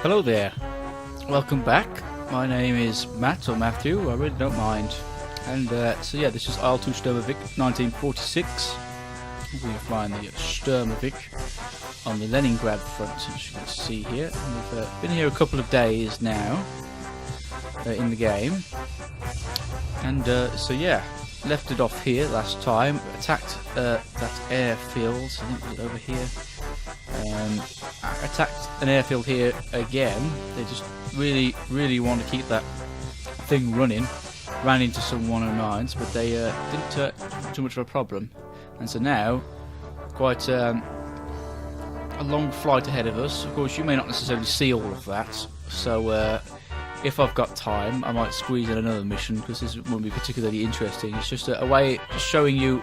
Hello there, welcome back. My name is Matt, or Matthew, I really don't mind. And so yeah, this is IL-2 Sturmovik 1946. We are flying the Sturmovik on the Leningrad front, as you can see here. And we've been here a couple of days now in the game. And so yeah, left it off here last time, attacked that airfield, I think it was over here. Attacked an airfield here again. They just really want to keep that thing running. Ran into some 109s, but they didn't too much of a problem. And so now, quite a long flight ahead of us. Of course, you may not necessarily see all of that. So if I've got time, I might squeeze in another mission, because this won't be particularly interesting. It's just a way of showing you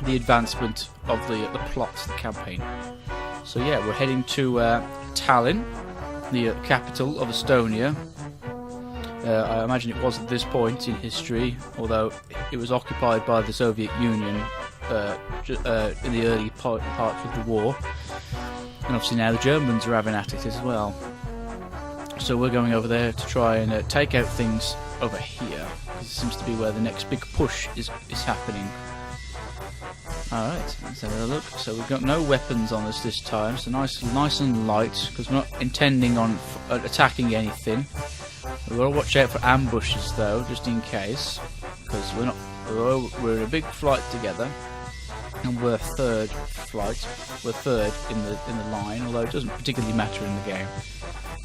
the advancement of the plot, the campaign. So yeah, we're heading to Tallinn, the capital of Estonia. I imagine it was at this point in history, although it was occupied by the Soviet Union in the early parts of the war. And obviously now the Germans are having at it as well. So we're going over there to try and take out things over here, because it seems to be where the next big push is happening. Alright, let's have a look. So we've got no weapons on us this time, so nice and light, because we're not intending on attacking anything. We've got to watch out for ambushes though, just in case, because we're in a big flight together, and we're third in the line, although it doesn't particularly matter in the game.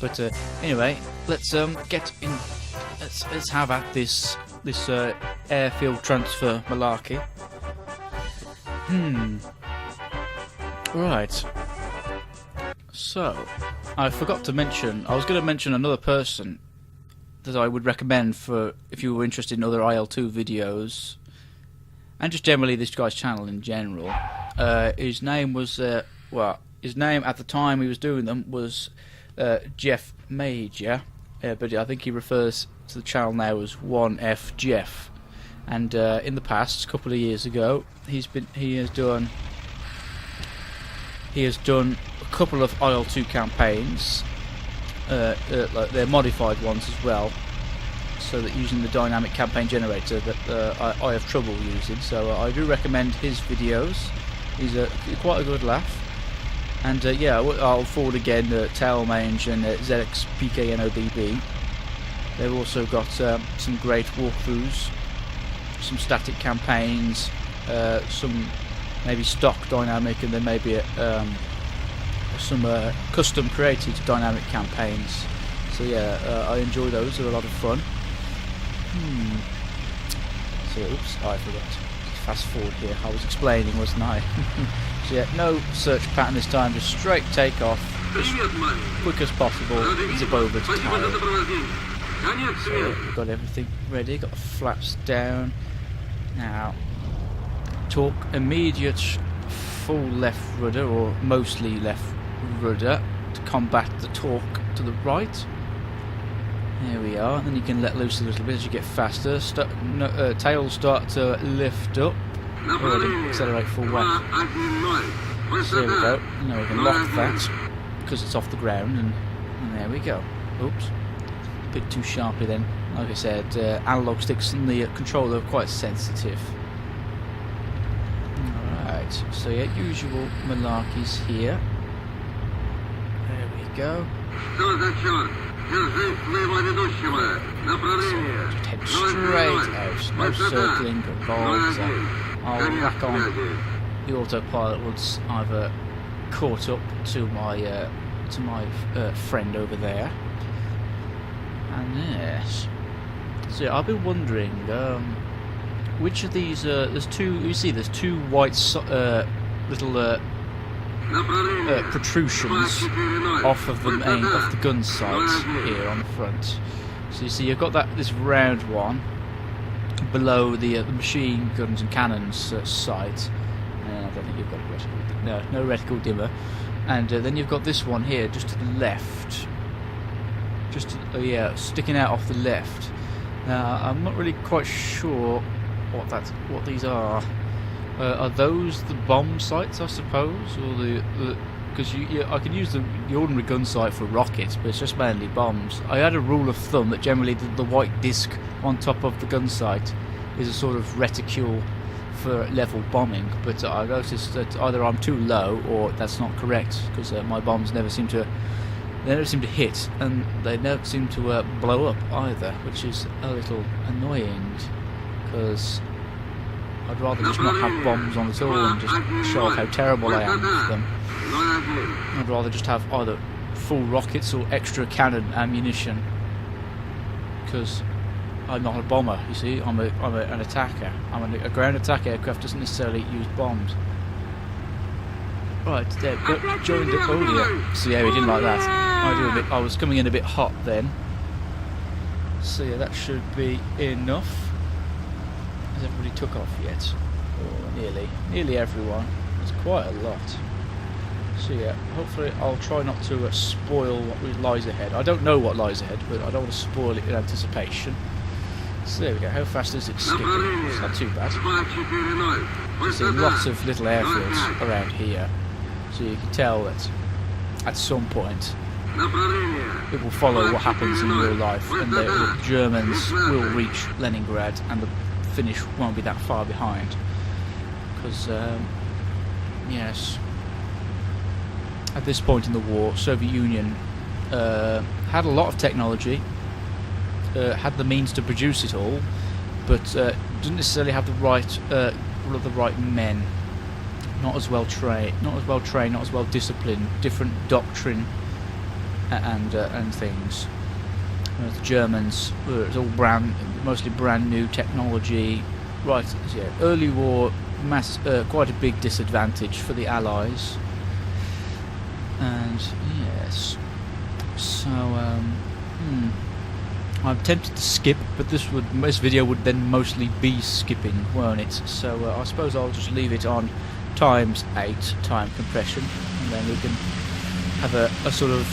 But anyway, let's get in. Let's have at this airfield transfer malarkey. Right. So, I forgot to mention, I was going to mention another person that I would recommend for if you were interested in other IL-2 videos, and just generally this guy's channel in general. His name was, his name at the time he was doing them was Jeff Major, but I think he refers to the channel now as 1F Jeff. And in the past, a couple of years ago, he has done a couple of IL-2 campaigns, like they're modified ones as well, so that using the dynamic campaign generator that I have trouble using. So I do recommend his videos. He's quite a good laugh. And yeah, I'll forward again Tailmange and ZXPKNOBB. They've also got some great walkthroughs, some static campaigns, some maybe stock dynamic, and then maybe some custom created dynamic campaigns. So yeah, I enjoy those, they're a lot of fun. So oops, I forgot to fast forward here. I was explaining, wasn't I? So yeah, no search pattern this time, just straight takeoff, as quick as possible, zip over to Tallinn. So we've got everything ready, got the flaps down. Now, torque immediate full left rudder, or mostly left rudder, to combat the torque to the right. There we are, and then you can let loose a little bit as you get faster. Tails start to lift up. Oh, I didn't accelerate full whack. So there we go. Now we can lock that, because it's off the ground, and there we go. Oops. A bit too sharply then. Like I said, analog sticks in the controller are quite sensitive. Alright, so yeah, usual malarkeys here. There we go. So just head straight out, no circling involved. I'll rack on the autopilot once I've caught up to my friend over there. And yes. So yeah, I've been wondering, which of these, there's two, you see there's two white little protrusions off of the gun sights here on the front. So you see you've got this round one below the machine guns and cannons sight. I don't think you've got a reticle, no reticle dimmer. And then you've got this one here just to the left. Yeah, sticking out off the left. I'm not really quite sure what these are. Are those the bomb sights, I suppose, or because I can use the ordinary gun sight for rockets, but it's just mainly bombs. I had a rule of thumb that generally the white disc on top of the gun sight is a sort of reticule for level bombing, but I noticed that either I'm too low or that's not correct, because my bombs never seem to hit, and they never seem to blow up either, which is a little annoying, because I'd rather just not have bombs on at all and just show off how terrible I am with them. I'd rather just have either full rockets or extra cannon ammunition, because I'm not a bomber, you see. I'm an attacker. A ground attack aircraft doesn't necessarily use bombs. Right, there, but joined the yeah. So yeah, we didn't like that. I was coming in a bit hot then. So yeah, that should be enough. Has everybody took off yet? Or nearly everyone. It's quite a lot. So yeah, hopefully I'll try not to spoil what lies ahead. I don't know what lies ahead, but I don't want to spoil it in anticipation. So there we go. How fast is it skipping? It's not too bad. There's lots of little airfields around here, so you can tell that at some point it will follow what happens in real life, and the Germans will reach Leningrad, and the Finnish won't be that far behind. Because yes, at this point in the war, Soviet Union had a lot of technology. Had the means to produce it all, but didn't necessarily have the right men. Not as well trained, not as well disciplined. Different doctrine and things. The Germans were all mostly brand new technology. Right, yeah. Early war, quite a big disadvantage for the Allies. And yes, so I'm tempted to skip, but this video would then mostly be skipping, won't it? So I suppose I'll just leave it on ×8 time compression, and then we can have a sort of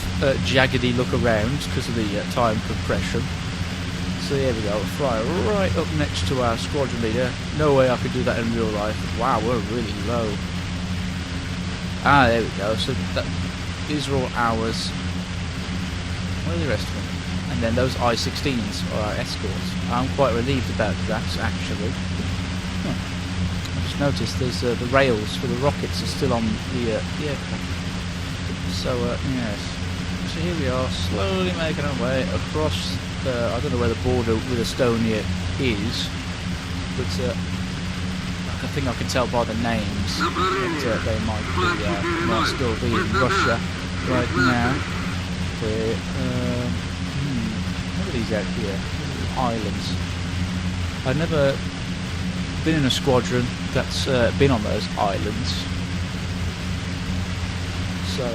jaggedy look around because of the time compression. So there we go, fly right up next to our squadron leader. No way I could do that in real life. Wow, we're really low. Ah, there we go. So these are all ours. Where are the rest of them? And then those I-16s are our escorts. I'm quite relieved about that, actually. I just noticed there's the rails for the rockets are still on the aircraft. So, yes. So here we are, slowly making our way across, I don't know where the border with Estonia is, but I think I can tell by the names that they might still be in Russia right now. What are these out here? Islands. I've never been in a squadron that's been on those islands. So,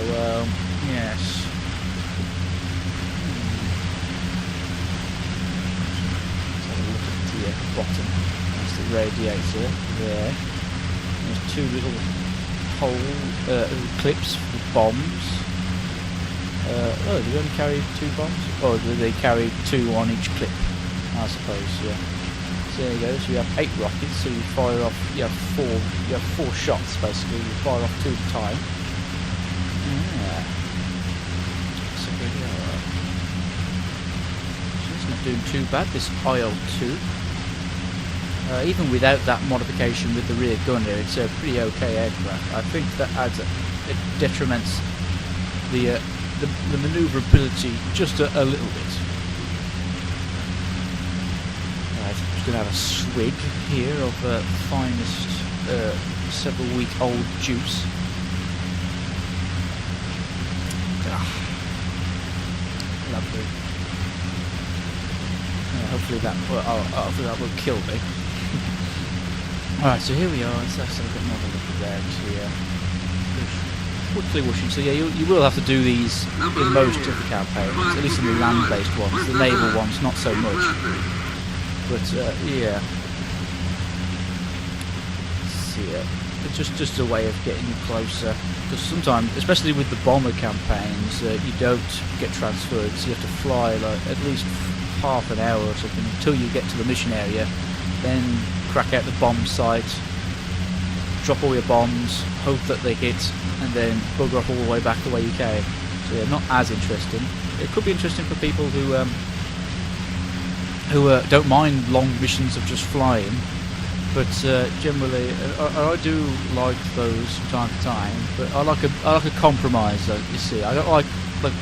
yes. Let's have a look at the bottom. That's the radiator there. There's two little clips with bombs. Oh, do they only carry 2 bombs? Or do they carry 2 on each clip? I suppose, yeah. So there you go. So you have 8 rockets. So you fire off. You have 4 shots basically. You fire off 2 at a time. Yeah. So here we are. So it's not doing too bad. This IL-2. Even without that modification with the rear gunner, it's a pretty okay aircraft. I think that adds it detriments the manoeuvrability just a little bit. Right, I'm just going to have a swig here of finest several-week-old juice. Lovely. Hopefully that will kill me. Alright, so here we are. Let's have a bit more of a look around here. Quickly washing. So yeah, you will have to do these in most of the campaigns, at least in the land-based ones. The naval ones, not so much. But yeah. So yeah, it's just a way of getting you closer. Because sometimes, especially with the bomber campaigns, you don't get transferred, so you have to fly like at least half an hour or something until you get to the mission area. Then crack out the bomb site, drop all your bombs, hope that they hit, and then bugger off all the way back the way you came. So yeah, not as interesting. It could be interesting for people who don't mind long missions of just flying, but generally I do like those from time to time. But I like a compromise. You see, I don't like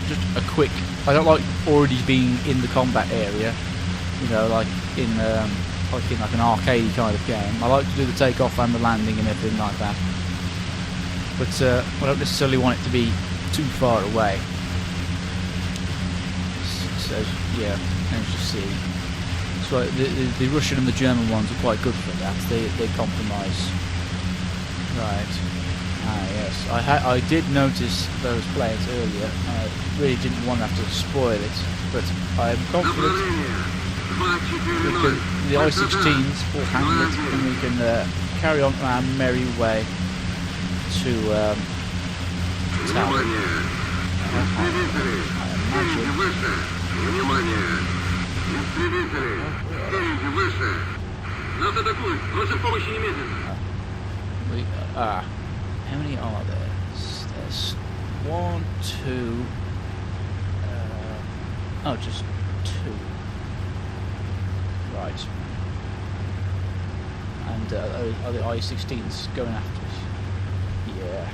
just a quick. I don't like already being in the combat area. You know, like in like an arcade kind of game. I like to do the takeoff and the landing and everything like that. But I don't necessarily want it to be too far away. So yeah, as you see, so the Russian and the German ones are quite good for that. They compromise. Right. Ah yes, I did notice those planes earlier. I really didn't want to have to spoil it, but I am confident the I-16s will handle it, and we can carry on our merry way to Tallinn. I imagine. How many are there? There's 1, 2. Oh, just 2. Right. And are the I-16s going after us? Yeah.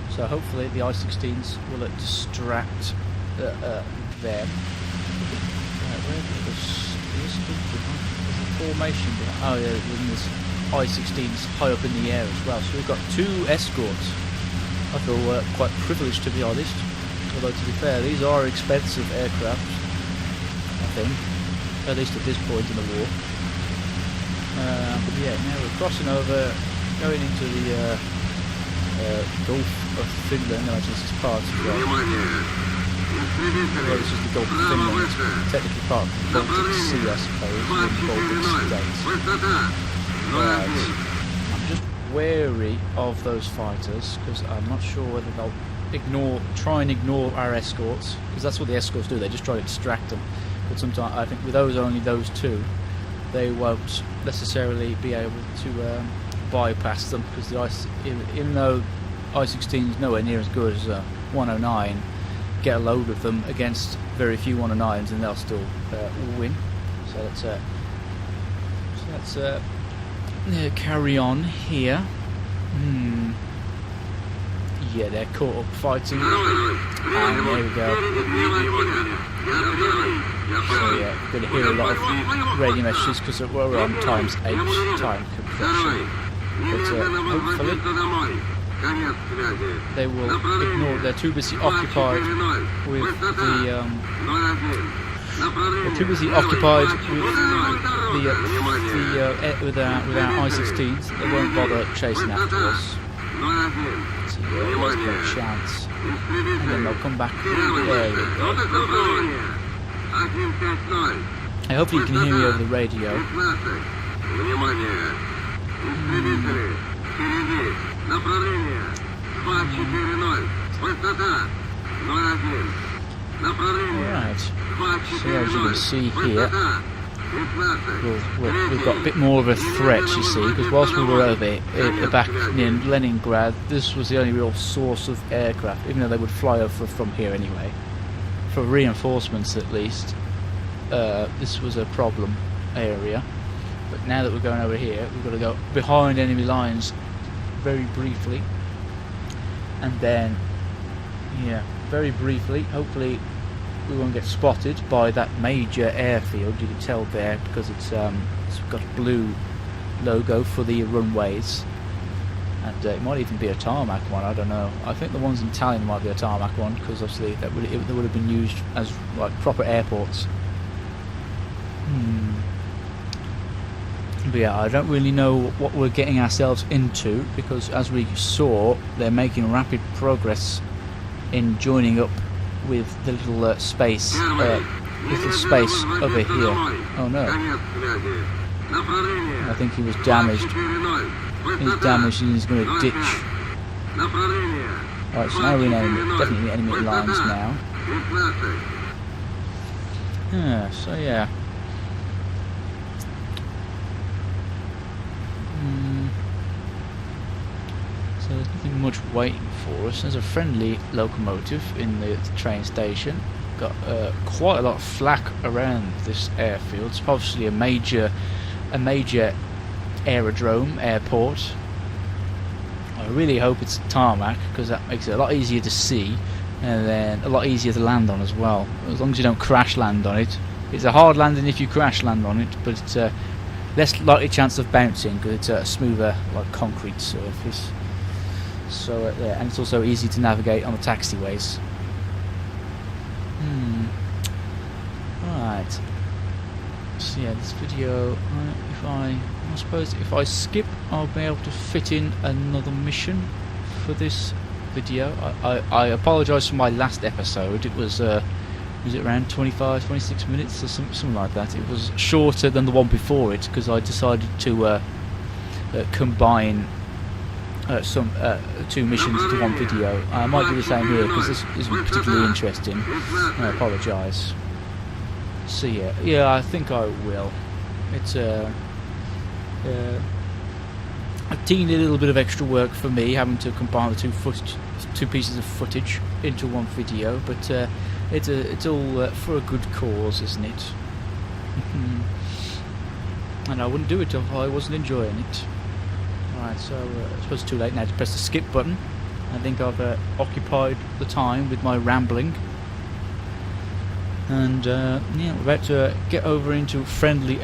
So hopefully the I-16s will distract them. There's a formation behind. Oh yeah, and there's I-16s high up in the air as well. So we've got 2 escorts. I feel quite privileged, to be honest. Although to be fair, these are expensive aircraft, I think, at least at this point in the war. But yeah, now we're crossing over, going into the Gulf of Finland. No, this is part of the well, this is the Gulf of Finland, technically part of the Baltic Sea, I suppose, the Baltic States. Right. I'm just wary of those fighters, because I'm not sure whether they'll try and ignore our escorts, because that's what the escorts do, they just try to distract them. But sometimes, I think with only those 2, they won't necessarily be able to bypass them, because even though I-16 is nowhere near as good as 109, get a load of them against very few 109s and they'll still win. So let's carry on here. Yeah, they're caught up fighting, and there we go. So yeah, we're going to hear a lot of radio messages because we're on ×8 time compression. But hopefully they will ignore. They're too busy occupied with with our I-16s. They won't bother chasing after us. So yeah, there's no chance. And then they'll come back. There we go. Hopefully you can hear me over the radio. Right, so as you can see here, we've got a bit more of a threat, you see, because whilst we were over back near Leningrad, this was the only real source of aircraft, even though they would fly over from here anyway, for reinforcements at least. This was a problem area, but now that we're going over here, we've got to go behind enemy lines very briefly, and then yeah, very briefly, hopefully we won't get spotted by that major airfield. You can tell there because it's got a blue logo for the runways, and it might even be a tarmac one, I don't know. I think the ones in Tallinn might be a tarmac one, because obviously they would have been used as like proper airports. But yeah, I don't really know what we're getting ourselves into, because as we saw, they're making rapid progress in joining up with the little space over here. Oh no, I think he was damaged. He's damaged and he's going to ditch. Right, so now we're in definitely enemy lines now. Yeah, so yeah. So there's nothing much waiting for us. There's a friendly locomotive in the train station. Got quite a lot of flak around this airfield. It's obviously a major aerodrome, airport. I really hope it's tarmac, because that makes it a lot easier to see and then a lot easier to land on as well, as long as you don't crash land on it. It's a hard landing if you crash land on it, but it's less likely chance of bouncing because it's a smoother, like, concrete surface. So yeah, and it's also easy to navigate on the taxiways. Right. So yeah, this video, I suppose if I skip, I'll be able to fit in another mission for this video. I apologise for my last episode. It was it around 25-26 minutes or something like that. It was shorter than the one before it because I decided to combine some two missions into one video. I might do the same here because this isn't particularly interesting. I apologise. So yeah, I think I will. It's a teeny little bit of extra work for me having to combine the two pieces of footage into one video, but it's all for a good cause, isn't it? And I wouldn't do it if I wasn't enjoying it. Alright, so I suppose it's too late now to press the skip button. I think I've occupied the time with my rambling. And yeah, we're about to get over into friendly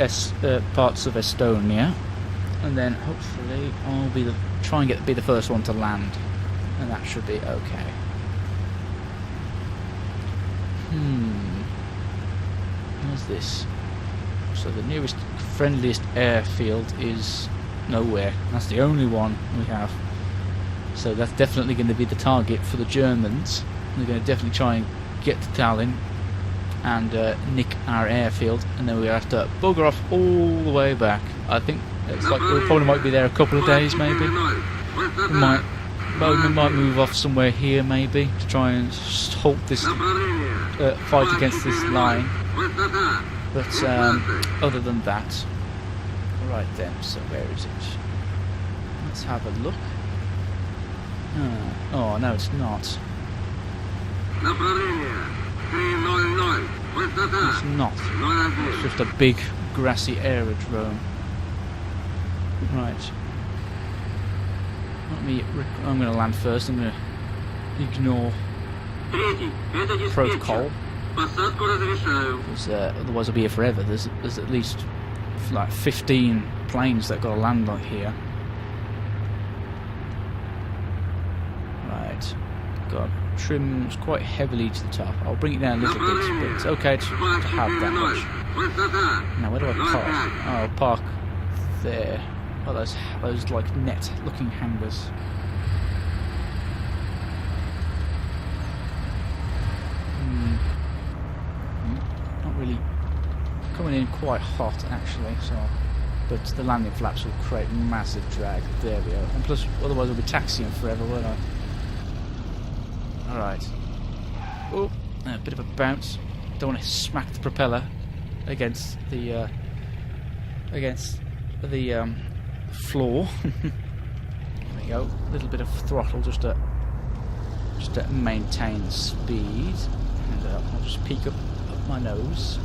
parts of Estonia, and then hopefully I'll be try and be the first one to land, and that should be okay. What's this? So the nearest friendliest airfield is nowhere. That's the only one we have. So that's definitely going to be the target for the Germans. They're going to definitely try and get to Tallinn and nick our airfield, and then we have to bugger off all the way back. I think it's like we probably might be there a couple of days, maybe. We might move off somewhere here, maybe, to try and halt this fight against this line. But other than that, right then. So where is it? Let's have a look. Oh no, it's not. It's not. It's just a big grassy aerodrome. Right. I'm going to land first. I'm going to ignore protocol. Because otherwise I'll be here forever. There's at least like 15 planes that got to land on here. Right. Got trims quite heavily to the top. I'll bring it down a little bit, but it's okay to have that much. Now where do I park? Oh, I'll park there. Oh, those like net-looking hangars. Not really coming in quite hot actually. So, but the landing flaps will create massive drag. There we go. And plus, otherwise I'll be taxiing forever, won't I? Alright. Oh, a bit of a bounce. Don't want to smack the propeller against the floor. There we go. A little bit of throttle just to maintain speed. And I'll just peek up my nose.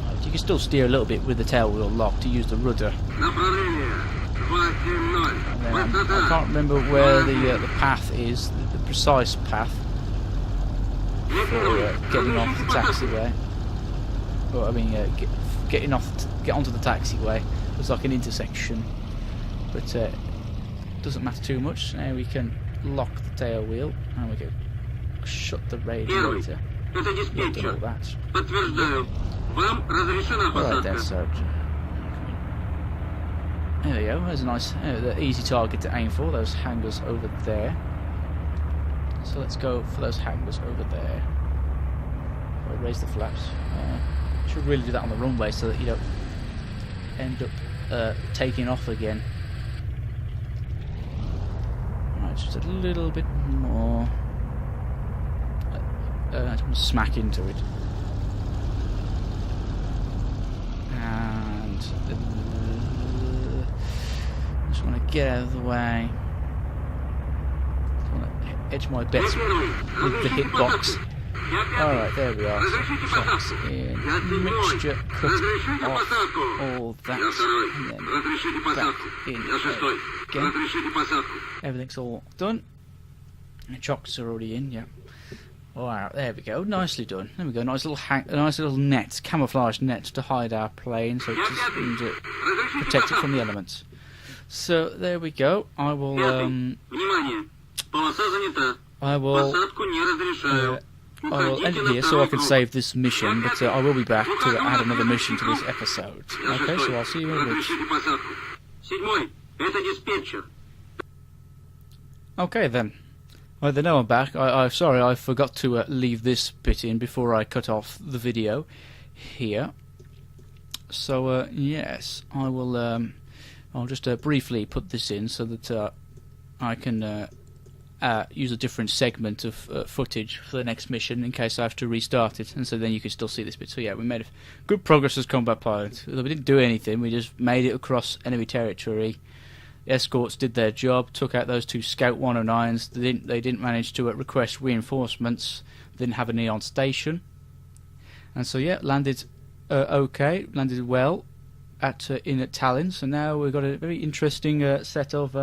Right, you can still steer a little bit with the tail wheel locked to use the rudder. And then I can't remember where the path is, the precise path for getting off the taxiway. Well, I mean, get onto the taxiway. There's like an intersection, but doesn't matter too much. Now we can lock the tail wheel and we can shut the radiator. We've done all that. Alright then, so there we go. There's a nice, the easy target to aim for. Those hangars over there. So let's go for those hangars over there. I'll raise the flaps. Should really do that on the runway so that you don't end up taking off again. Right, just a little bit more. I don't want to smack into it. And Just want to get out of the way. Just want to edge my bets with the hitbox. Alright, there we are. Shots in. Mixture, cut off all that. And then back in again. Everything's all done. The chocks are already in, yeah. Alright, there we go. Nicely done. There we go. Nice little net, camouflage net to hide our plane, so just to protect it from the elements. So there we go. I will end it here so I can save this mission, but I will be back to add another mission to this episode. Okay, so I'll see you in a bit. Okay then. Right, then now I'm back. I'm sorry, I forgot to leave this bit in before I cut off the video here. So yes, I will. I'll just briefly put this in so that I can use a different segment of footage for the next mission in case I have to restart it, and so then you can still see this bit. So yeah, we made good progress as combat pilot. We didn't do anything, we just made it across enemy territory. The escorts did their job, took out those 2 Scout 109s. They didn't manage to request reinforcements, didn't have any on station. And so yeah, landed okay, landed well in Tallinn. So now we've got a very interesting set of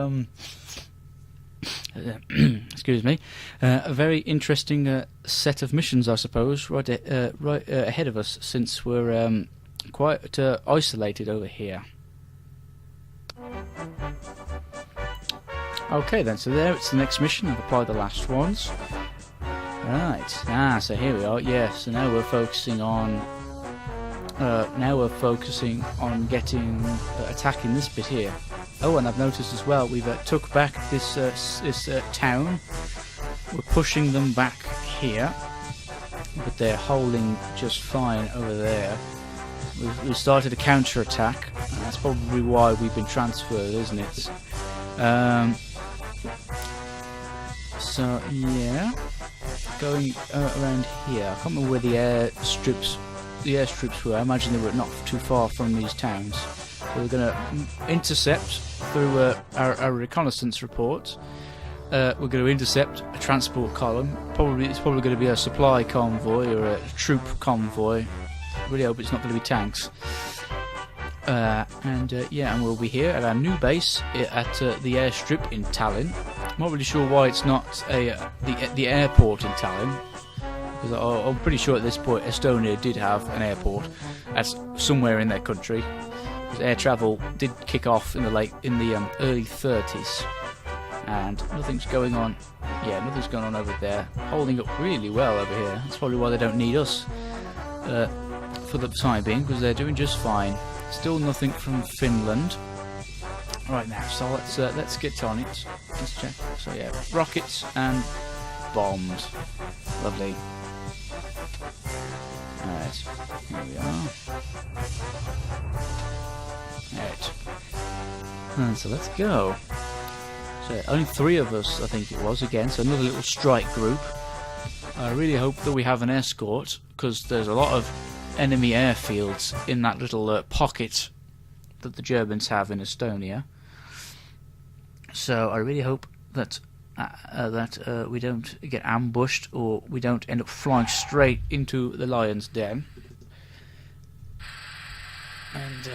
excuse me, a very interesting set of missions, I suppose, right ahead of us, since we're quite isolated over here. Okay then, so there it's the next mission. I've applied the last ones. Right, so here we are. Yeah, so now we're focusing on attacking this bit here. Oh, and I've noticed as well, we've took back this town. We're pushing them back here, but they're holding just fine over there. We started a counter-attack, and that's probably why we've been transferred, isn't it? So yeah, going around here. I can't remember where the airstrips were. I imagine they were not too far from these towns. So we're going to intercept through our reconnaissance report. We're going to intercept a transport column. It's probably going to be a supply convoy or a troop convoy. I really hope it's not going to be tanks. Yeah, and we'll be here at our new base at the airstrip in Tallinn. I'm not really sure why it's not the airport in Tallinn, because I'm pretty sure at this point Estonia did have an airport as somewhere in their country. Because air travel did kick off in the early 30s, and nothing's going on. Yeah, nothing's going on over there. Holding up really well over here. That's probably why they don't need us for the time being, because they're doing just fine. Still nothing from Finland. Right now, so let's get on it. Let's check. So yeah, rockets and bombs. Lovely. Alright, here we are. Alright. And so let's go. So only 3 of us, I think it was, again, so another little strike group. I really hope that we have an escort, because there's a lot of enemy airfields in that little pocket that the Germans have in Estonia. So I really hope that we don't get ambushed, or we don't end up flying straight into the lion's den. And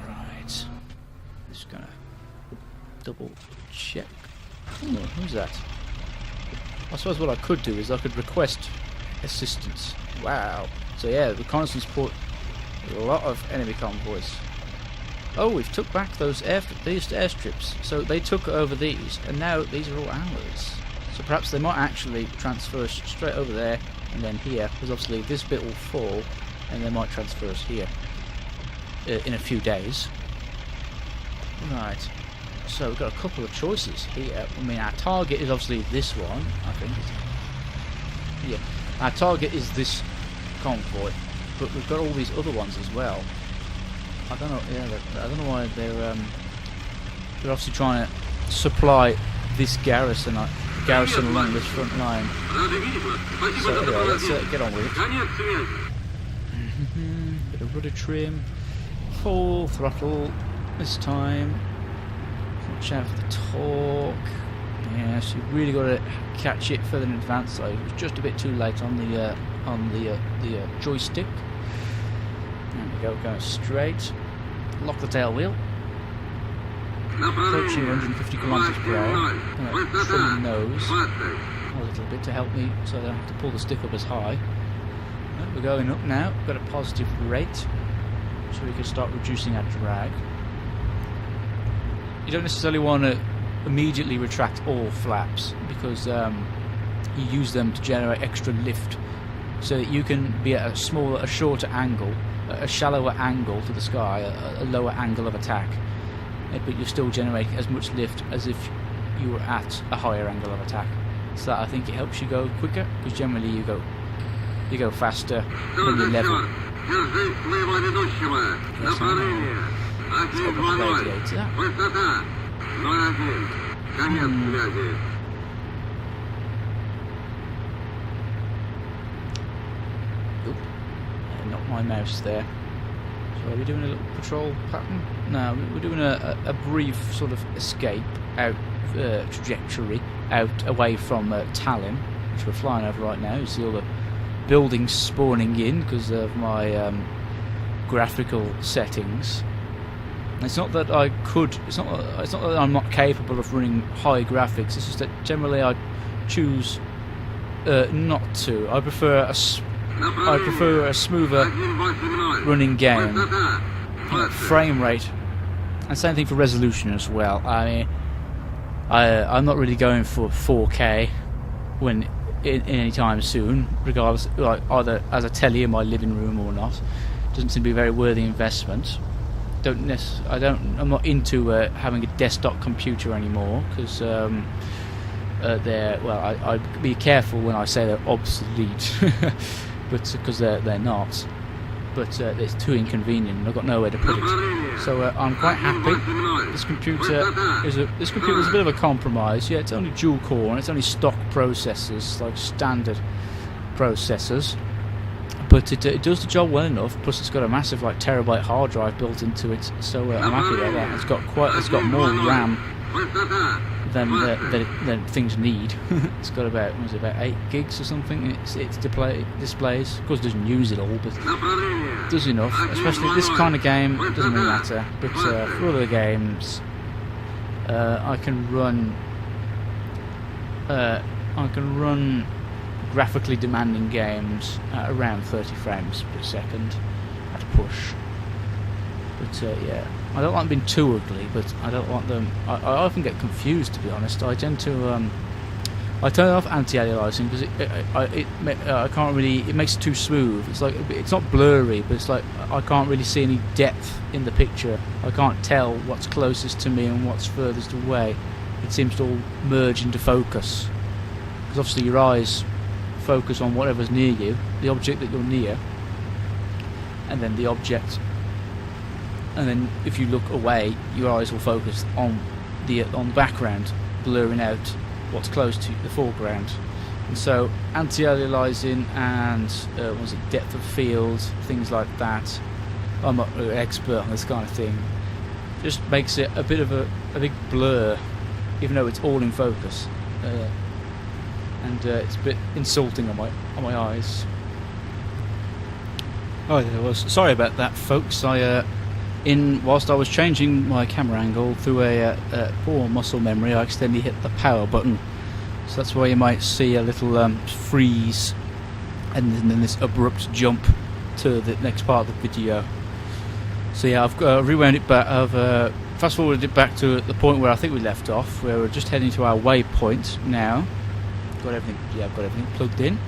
right, just gonna double check. Who's that? I suppose what I could do is I could request assistance. Wow. So yeah, the reconnaissance put a lot of enemy convoys. Oh, we've took back these airstrips. So they took over these, and now these are all ours. So perhaps they might actually transfer us straight over there and then here, because obviously this bit will fall, and they might transfer us here in a few days. Right. So we've got a couple of choices here. I mean, our target is obviously this one, I think. Yeah, our target is this convoy, but we've got all these other ones as well. I don't know. Yeah, I don't know why they're obviously trying to supply this garrison along this front line. So anyway, let's get on with it. Bit of rudder trim. full throttle this time. Watch out for the torque. Yes, you've really got to catch it further in advance. So it was just a bit too late on the joystick. There we go, going straight. Lock the tail wheel. Approaching 150 kilometers per hour. Trim the nose a little bit to help me, so I don't have to pull the stick up as high. We're going up now. We've got a positive rate, so we can start reducing our drag. You don't necessarily want to immediately retract all flaps, because you use them to generate extra lift, so that you can be at a shorter angle, a shallower angle to the sky, a lower angle of attack, but you're still generating as much lift as if you were at a higher angle of attack. So that I think it helps you go quicker, because generally you go faster when you're level. Not my mouse there. So are we doing a little patrol pattern? No, we're doing a brief sort of escape out trajectory out away from Tallinn, which we're flying over right now. You see all the buildings spawning in because of my graphical settings. It's not that I could. It's not that I'm not capable of running high graphics. It's just that generally I choose not to. I prefer a smoother running game, frame rate, and same thing for resolution as well. I mean, I'm not really going for 4K when in any time soon, regardless, like either as a telly in my living room or not. Doesn't seem to be a very worthy investment. I'm not into having a desktop computer anymore, because I'd be careful when I say they're obsolete, but because they're not. But it's too inconvenient, and I've got nowhere to put it. So I'm quite happy. This computer is a bit of a compromise. Yeah, it's only dual core and it's only stock processors, like standard processors. But it does the job well enough. Plus, it's got a massive terabyte hard drive built into it. So I'm happy about that. It's got more RAM than things need. It's got about 8 gigs or something. It's displays. Of course, it doesn't use it all, but it does enough. Especially this kind of game, it doesn't really matter. But for other games, I can run graphically demanding games at around 30 frames per second at a push. But yeah, I don't like them being too ugly, but I don't want them. I often get confused, to be honest. I tend to I turn off anti-aliasing because I can't really. It makes it too smooth. It's like it's not blurry, but it's like I can't really see any depth in the picture. I can't tell what's closest to me and what's furthest away. It seems to all merge into focus, because obviously your eyes focus on whatever's near you, the object that you're near, and then the object. And then if you look away, your eyes will focus on the background, blurring out what's close to the foreground. And so anti-aliasing and depth of field, things like that. I'm not an expert on this kind of thing. Just makes it a bit of a big blur, even though it's all in focus. And it's a bit insulting on my eyes. Oh, there was. Sorry about that, folks. Whilst I was changing my camera angle through a poor muscle memory, I accidentally hit the power button. So that's why you might see a little freeze, and then this abrupt jump to the next part of the video. So yeah, I've rewound it back. I've fast forwarded it back to the point where I think we left off, where we're just heading to our waypoint now. I've got everything plugged in.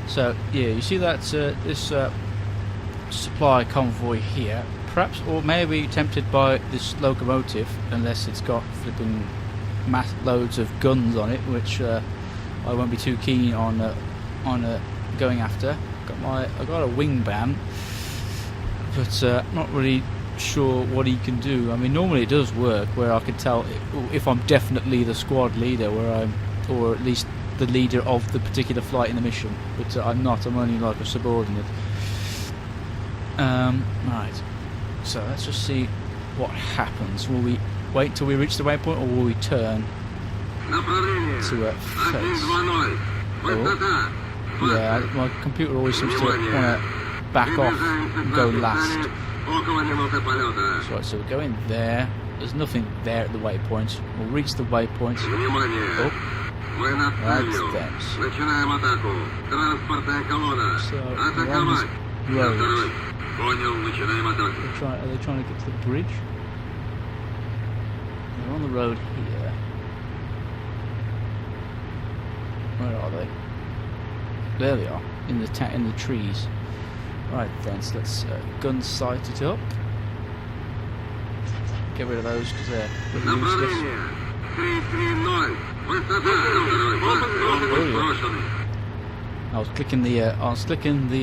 So yeah, you see that this supply convoy here. Perhaps, or maybe tempted by this locomotive, unless it's got flipping loads of guns on it, which I won't be too keen on going after. I got a wingman, but not really sure what he can do. I mean, normally it does work, where I can tell if I'm definitely the squad leader, or at least the leader of the particular flight in the mission. But I'm not. I'm only like a subordinate. Right. So let's just see what happens. Will we wait till we reach the waypoint, or will we turn to face? Oh. Yeah, my computer always seems to want to back off and go last. So we're going there. There's nothing there at the waypoint. We'll reach the waypoint. Oh. Right then. So we're on this road. Are they trying to get to the bridge? They're on the road here. Where are they? There they are, in the trees. Right then, so let's gun sight it up. Get rid of those because they're pretty useless. I was clicking the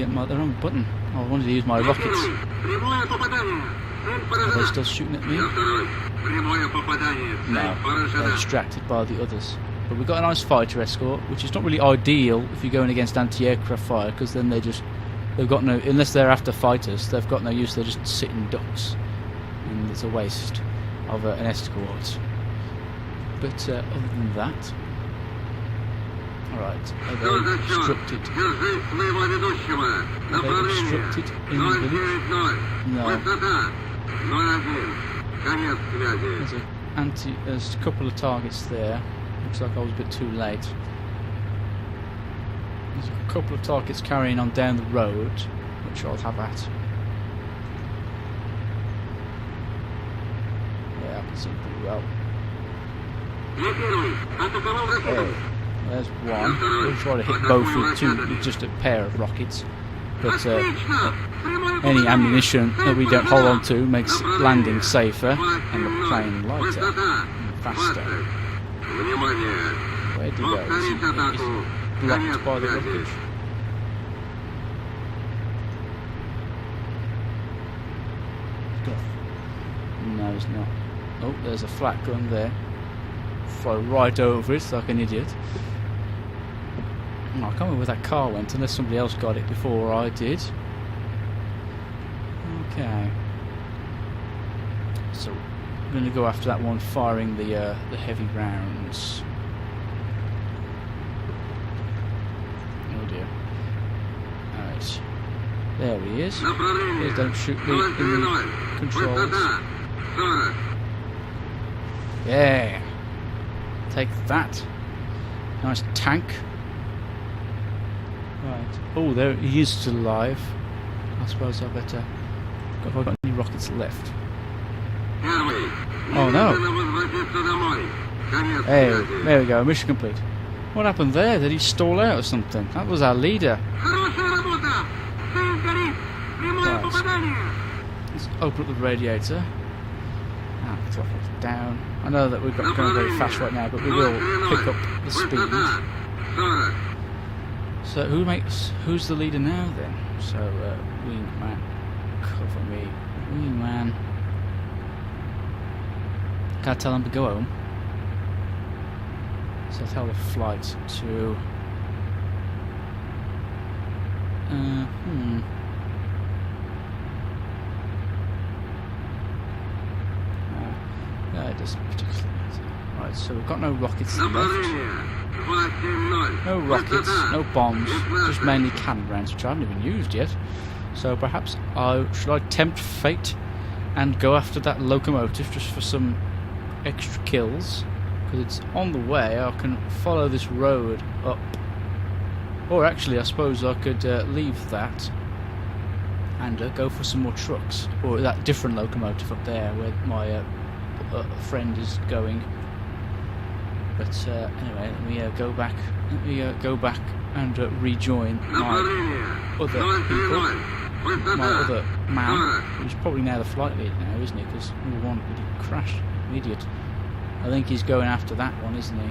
wrong button. I wanted to use my rockets. Are they still shooting at me? No, they're distracted by the others. But we've got a nice fighter escort, which is not really ideal if you're going against anti-aircraft fire, because then they've got no, unless they're after fighters, they've got no use. They're just sitting ducks, and it's a waste of an escort. But other than that, alright, are they obstructed? Are they obstructed in the village? No. There's a couple of targets there. Looks like I was a bit too late. There's a couple of targets carrying on down the road, which I'll have at. Yeah, I can see pretty well. Oh, there's one. We'll try to hit both with two, with just a pair of rockets. But any ammunition that we don't hold on to makes landing safer and the plane lighter and faster. Where'd he go? He's blocked by the wreckage. No, he's not. Oh, there's a flat gun there. Fly right over it like an idiot. Oh, I can't remember where that car went unless somebody else got it before I did. Okay. So I'm going to go after that one, firing the heavy rounds. Oh dear. Alright. There he is. Please don't shoot me in the controls. Yeah. Take that. Nice tank. Right. Oh, there he is still alive. I suppose I better. Have I got any rockets left? Oh no! Hey, there we go. Mission complete. What happened there? Did he stall out or something? That was our leader. Right. Let's open up the radiator. Throttle it down. I know that we've got going very fast right now, but we will pick up the speed. So who's the leader now then? So wingman, cover me, wingman. Can I tell him to go home? So tell the flight to. It doesn't particularly matter. Right, so we've got no rockets left. No rockets, no bombs, just mainly cannon rounds, which I haven't even used yet. So perhaps should I tempt fate and go after that locomotive just for some extra kills? Because it's on the way. I can follow this road up. Or actually, I suppose I could leave that and go for some more trucks. Or that different locomotive up there where my friend is going. But anyway, let me go back. Let me go back and rejoin my other people, my other man, who's probably now the flight leader now, isn't he? Because number one, he crashed, an idiot. I think he's going after that one, isn't he?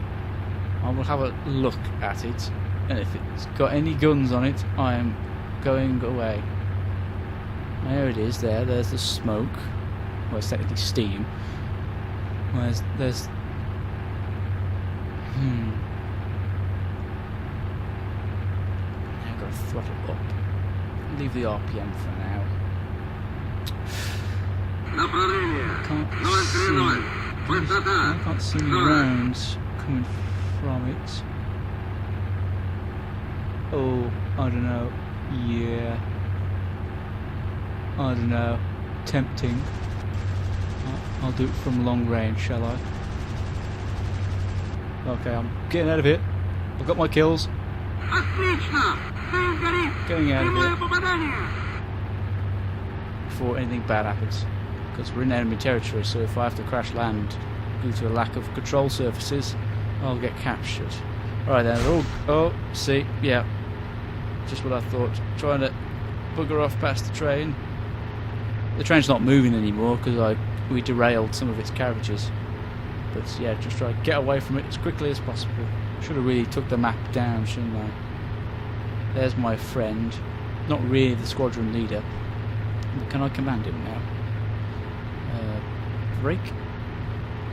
I will have a look at it, and if it's got any guns on it, I am going away. There it is. There's the smoke. Well, it's technically steam. There's I've got to throttle up. Leave the RPM for now. I can't see any rounds coming from it. Oh, I don't know. Yeah. I don't know. Tempting. I'll do it from long range, shall I? Okay, I'm getting out of here. I've got my kills. Getting out of here before anything bad happens. Because we're in enemy territory, so if I have to crash land due to a lack of control surfaces, I'll get captured. Alright then, oh, see, yeah. Just what I thought. Trying to bugger off past the train. The train's not moving anymore because we derailed some of its carriages. But yeah, just try to get away from it as quickly as possible. Should have really took the map down, shouldn't I? There's my friend. Not really the squadron leader. But can I command him now? Break?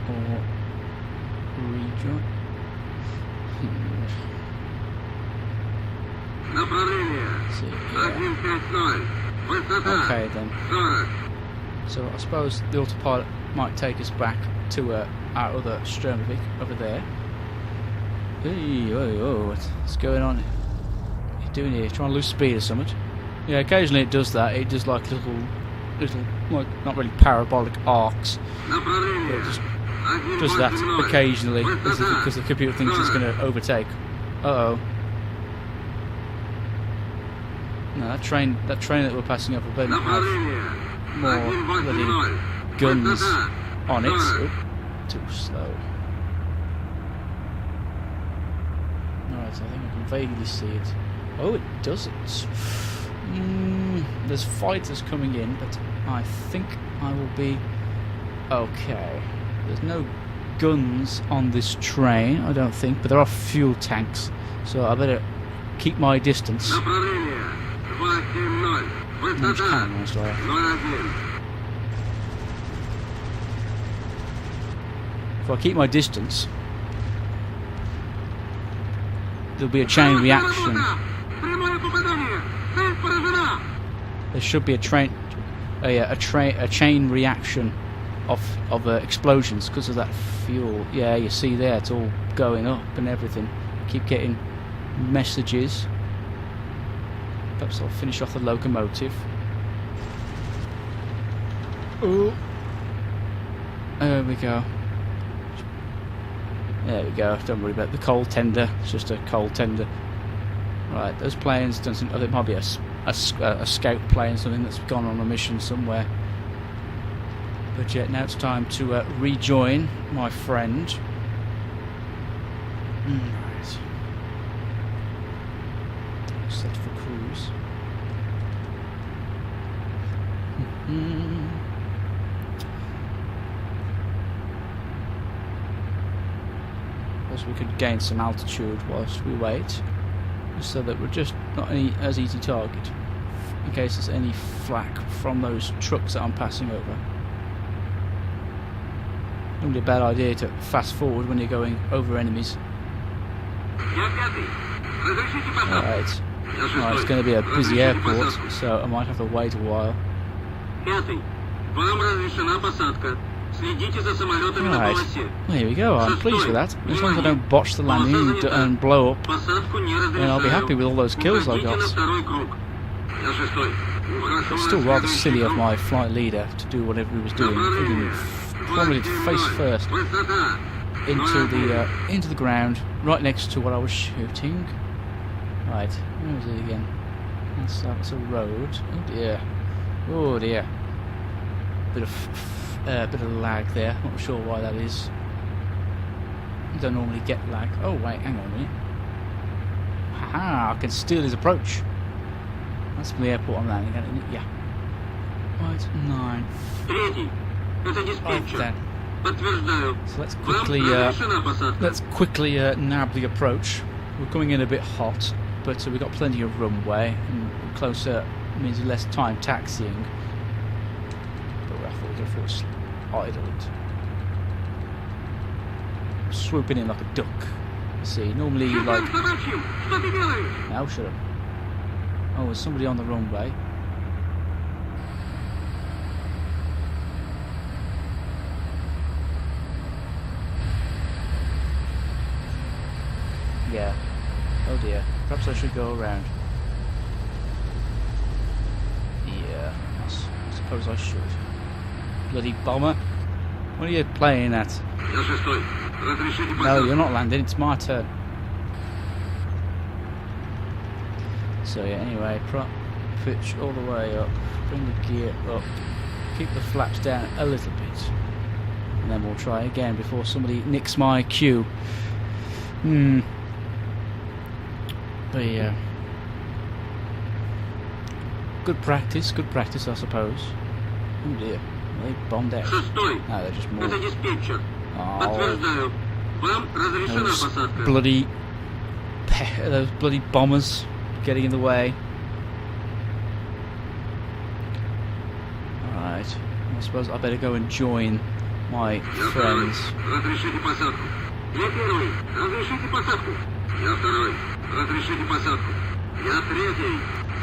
Or rejoin? Okay then. So I suppose the autopilot might take us back to our other Sturmovik over there. Hey, oh, what's going on? What are you doing here? Trying to lose speed or something? Yeah, occasionally it does that. It does like little, like not really parabolic arcs. It just does that occasionally because the computer thinks it's going to overtake. Uh-oh. No, that train that we're passing over better have more bloody guns on it. Oh, too slow. Alright, so I think I can vaguely see it. Oh, it doesn't. There's fighters coming in, but I think I will be okay. There's no guns on this train, I don't think, but there are fuel tanks, so I better keep my distance. Much cannons, if I keep my distance, there'll be a chain reaction. There should be a chain reaction of explosions because of that fuel. Yeah, you see there, it's all going up and everything. Keep getting messages. Perhaps I'll finish off the locomotive. Oh, there we go. There we go. Don't worry about the coal tender. It's just a coal tender. Right, those planes done some. I think it might be a scout plane, something that's gone on a mission somewhere. But yeah, now it's time to rejoin my friend. Right. Set for cruise. Suppose we could gain some altitude whilst we wait, so that we're just not as easy target in case there's any flak from those trucks that I'm passing over. Normally a bad idea to fast forward when you're going over enemies. Alright. Well, it's going to be a busy airport, so I might have to wait a while. Right, well, here we go. I'm pleased with that. As long as I don't botch the landing and blow up, then I'll be happy with all those kills I got. It's still rather silly of my flight leader to do whatever he was doing. Plummeted face first into the ground, right next to what I was shooting. Right, where is it again? That's a road. Oh dear. Oh dear. Bit of lag there. Not sure why that is. I don't normally get lag. Oh wait, hang on a minute. Haha, I can steal his approach. That's from the airport I'm landing at, isn't it? Yeah. Right, 9. Right then. So let's quickly nab the approach. We're coming in a bit hot, but we've got plenty of runway, and closer means less time taxiing. But I thought we'd force idled. Swooping in like a duck. See, normally like. Now shut up. Oh, there's somebody on the runway. Yeah. Oh dear. Perhaps I should go around. Yeah. I suppose I should. Bloody bomber. What are you playing at? No, you're not landing. It's my turn. So yeah, anyway, pitch all the way up. Bring the gear up. Keep the flaps down a little bit. And then we'll try again before somebody nicks my cue. But yeah. Good practice, I suppose. Oh dear. They bombed out. No, they're just more. Those bloody bombers getting in the way. Alright. I suppose I better go and join my friends.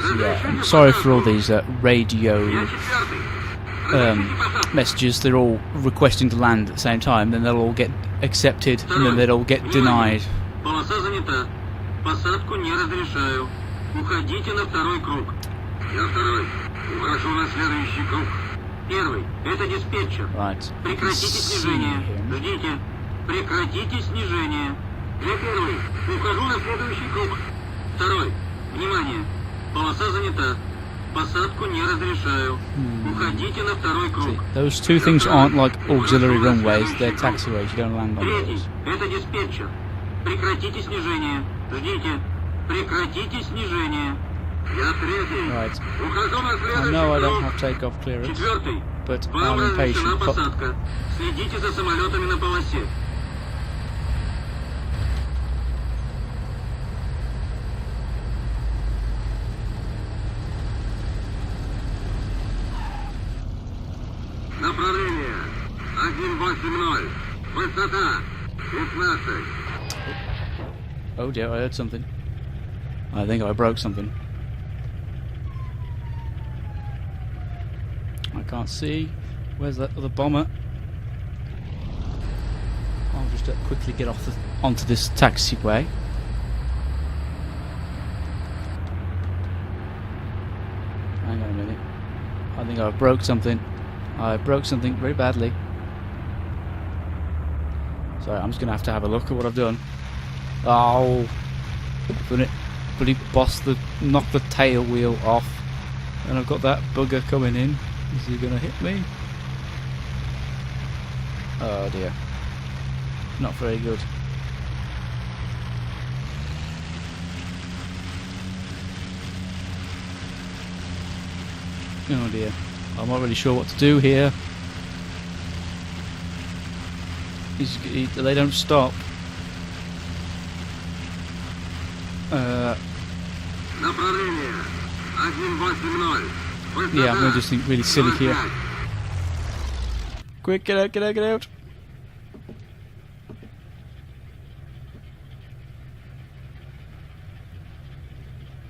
So yeah, sorry for all these radio messages. They're all requesting to land at the same time, then they'll all get accepted and then they'll all get denied. Right, I can see him. Прекратите снижение. Я первый. Ухожу на следующий круг. Второй. Внимание. Полоса занята. Посадку не разрешаю. Уходите на второй круг. Those two things aren't like auxiliary runways, they're taxiways, you don't land on Третий. those. Это диспетчер. Прекратите снижение. Ждите. Прекратите снижение. Я третий. Right. Ухожу на I следующий know I don't круг. have takeoff clearance, Четвертый. but Вам I'm разрешена impatient. посадка. Следите за самолетами на полосе. Направление 180. Высота 15. Oh dear, I heard something. I think I broke something. I can't see. Where's that other bomber? I'll just quickly get onto this taxiway. Hang on a minute. I think I broke something. I broke something very badly. Sorry, I'm just going to have a look at what I've done. Oh! Bloody knocked the tail wheel off. And I've got that bugger coming in. Is he going to hit me? Oh dear. Not very good. Oh dear. I'm not really sure what to do here. They don't stop. Yeah, I'm going to do something really silly here. Quick, get out, get out, get out!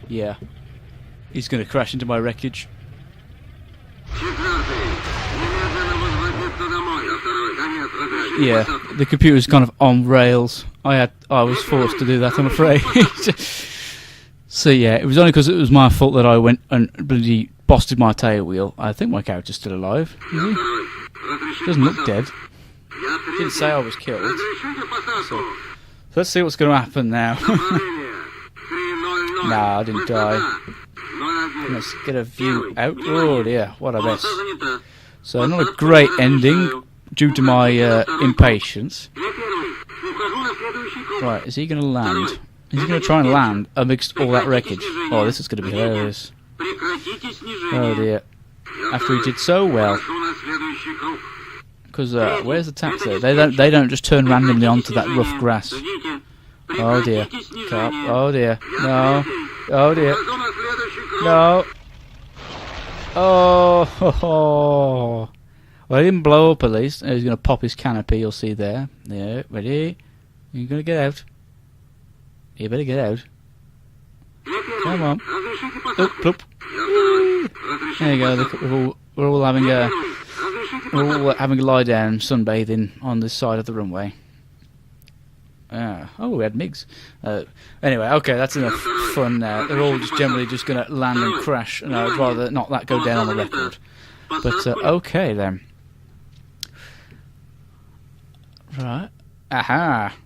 Yeah. He's going to crash into my wreckage. Yeah, the computer's kind of on rails. I was forced to do that, I'm afraid. So yeah, it was only because it was my fault that I went and bloody busted my tail wheel. I think my character's still alive. Is he? Doesn't look dead. Didn't say I was killed. So let's see what's going to happen now. Nah, I didn't die. Let's get a view out. Oh dear, what a mess. So not a great ending due to my impatience. Right, is he going to land? Is he going to try and land amidst all that wreckage? Oh, this is going to be hilarious. Oh dear. After he did so well. Because where's the taxi? They don't just turn randomly onto that rough grass. Oh dear. Carp. Oh dear. No. Oh dear. No. Oh. Well, he didn't blow up at least. He's going to pop his canopy, you'll see there. Yeah, ready? You're going to get out. You better get out. Come on. Oh, plop. There you go. We're all having a lie down, sunbathing on this side of the runway. Oh, we had MiGs. Anyway, okay, that's enough fun now. They're all just generally just going to land and crash, and I'd rather not that go down on the record. But, okay then. Right. Aha.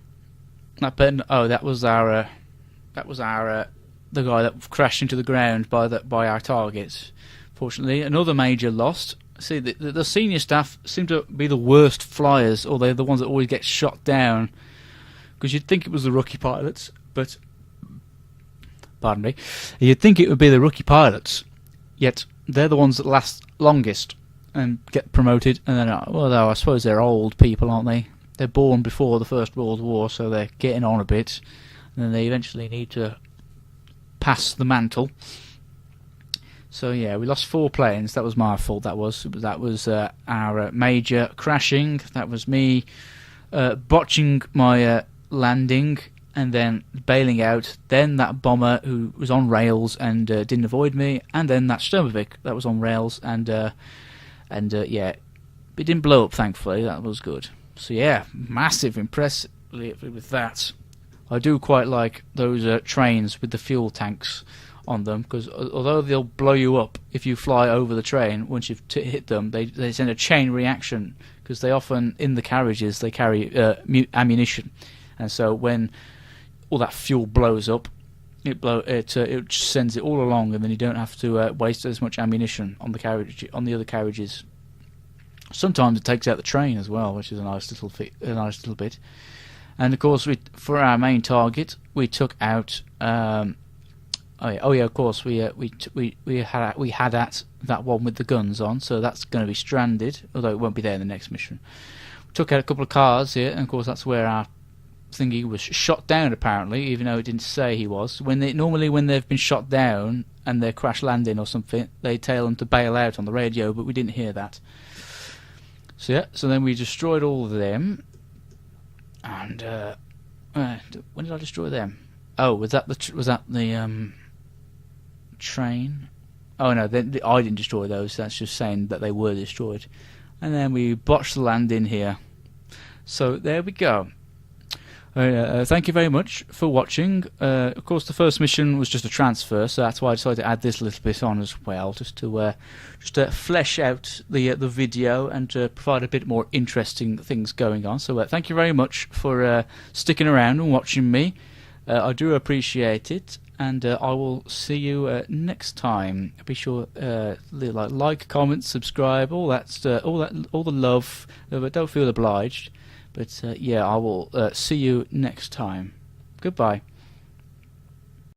That was our the guy that crashed into the ground by our targets. Fortunately, another major lost. See, the senior staff seem to be the worst flyers, or they're the ones that always get shot down. Because you'd think it was the rookie pilots, but pardon me, you'd think it would be the rookie pilots. Yet they're the ones that last longest and get promoted. And then, well, I suppose they're old people, aren't they? They're born before the First World War, so they're getting on a bit. And then they eventually need to pass the mantle. So yeah, we lost 4 planes. That was my fault. That was our major crashing. That was me botching my landing and then bailing out. Then that bomber who was on rails and didn't avoid me, and then that Sturmovik that was on rails and yeah, it didn't blow up. Thankfully, that was good. So yeah, massive impressive with that. I do quite like those trains with the fuel tanks on them, because although they'll blow you up if you fly over the train, once you've hit them, they send a chain reaction, because they often, in the carriages, they carry ammunition, and so when all that fuel blows up, it sends it all along, and then you don't have to waste as much ammunition on the other carriages. Sometimes it takes out the train as well, which is a nice little bit. And of course, for our main target, we took out. Of course, we had at that one with the guns on, so that's going to be stranded. Although it won't be there in the next mission. We took out a couple of cars here, and of course that's where our thingy was shot down. Apparently, even though it didn't say he was. Normally when they've been shot down and they're crash landing or something, they tell them to bail out on the radio, but we didn't hear that. So yeah, so then we destroyed all of them. And when did I destroy them? Oh, was that the train? Oh no, I didn't destroy those. That's just saying that they were destroyed. And then we botched the landing here. So there we go. Thank you very much for watching. Of course, the first mission was just a transfer, so that's why I decided to add this little bit on as well, just to flesh out the video and to provide a bit more interesting things going on. So thank you very much for sticking around and watching me. I do appreciate it, and I will see you next time. Be sure like, comment, subscribe, all the love, but don't feel obliged. But yeah, I will see you next time. Goodbye.